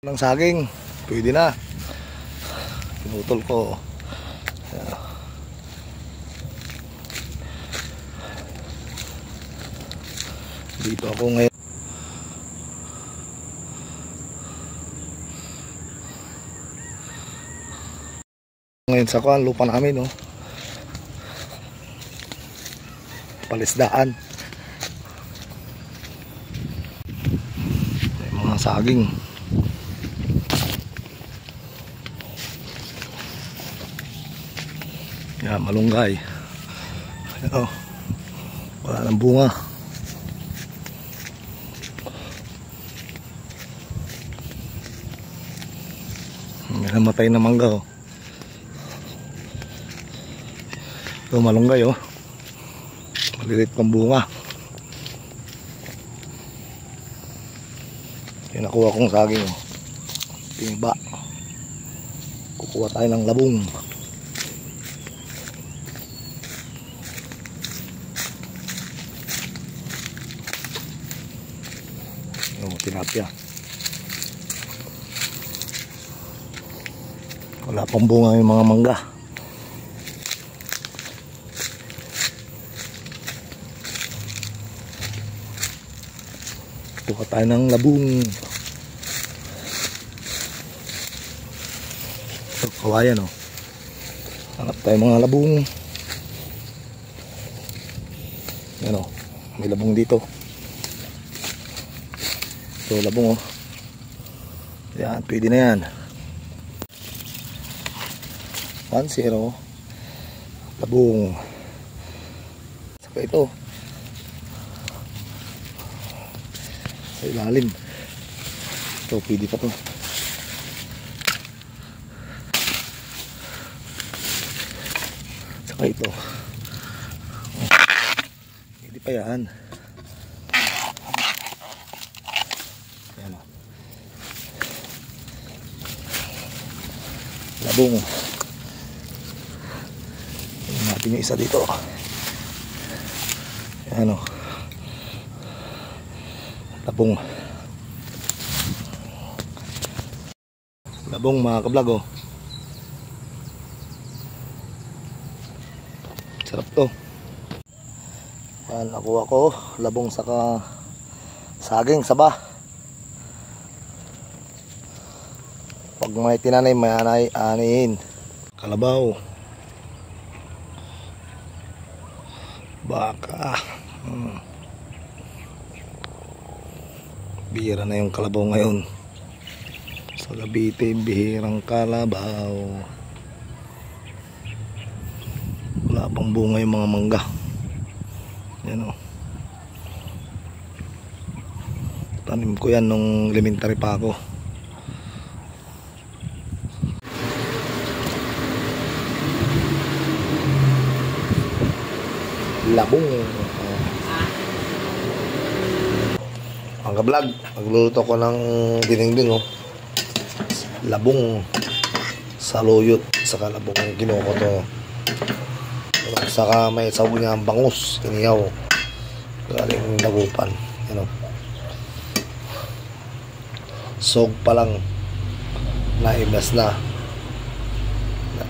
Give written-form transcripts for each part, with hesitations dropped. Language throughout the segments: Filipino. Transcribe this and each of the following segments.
ng saging, pwede na. Pinutol ko. Dito ako ngayon. Ngayon sa lupa namin, no. Palisdaan. May mga saging. Yan, malunggay. Ayan, wala nang bunga. May namatay na mangga, oh. Ito malunggay, oh. Malilit pang bunga. Yung nakuha kong saging, oh. Timba. Kukuha tayo ng labong. Tilapia. Wala pang bunga yung mga mangga. Kuha tayo ng labong. Ito, kawayan, oh. Hanap tayo mga labong. Yan, oh. May labong dito. Ito, labong, oh. Yan, pwede na yan. 1-0. Labong. Saka ito. Sa ilalim. Ito, pwede pa to. Saka ito. Pwede pa yan. Labong. Tingnan natin yung isa dito. Ayan, o. Labong. Labong, mga kablog, oh. Sarap to. Ayan, nakuha ko. Labong saka saging, saba. Pag may tinanay, may anihin. Kalabaw. Baka. Bihira na yung kalabaw ngayon. Sa Cavite, bihirang kalabaw. Wala pang bunga yung mga mangga. Yan, o. Tanim ko yan nung elementary pa ako. Labong. Ang kablog, magluluto ko ng dinding, oh. Labong sa luyot, saka labong kinuha ko to. Saka may sawag niya ang bangus, iniyaw. Galing Dagupan. Ano? Sog pa lang. Naimas na.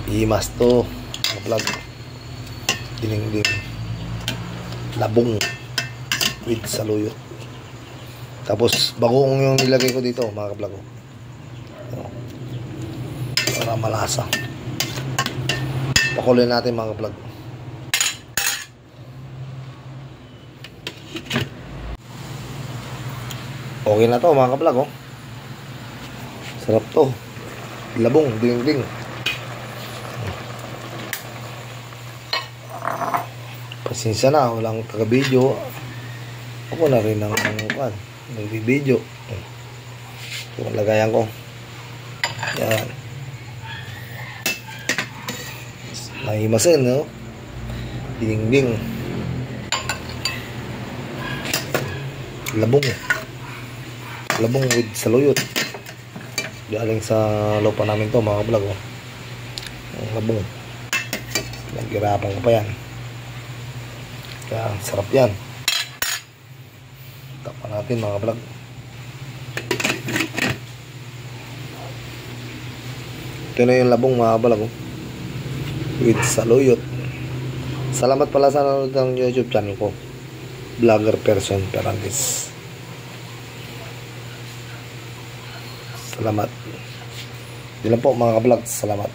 Naimas to. Ang kablog. Dinding. Labong with saluyot. Tapos bagoong yung nilagay ko dito, mga kablog, para malasa. Pakuloy natin, mga kablog. Okay na to, mga kablog, oh. Sarap to. Labong, ding. Pasensya na, walang taga-video. Ako na rin ang nag-video. Ito ang lagayan ko. Yan. Mahimasin, no? Ding. Labong with saluyot. Galing sa lupa namin to, mga kablog, oh. Ang labong. Naghirapan ko pa yan. Kaya sarap yan. Tapan natin, mga kablog. Ito na yung labong mga kabalag oh. With saluyot. Salamat pala sa nanonood ng YouTube channel ko, Vlogger Person Perangis. Salamat. Yun lang po mga kabalag. Salamat.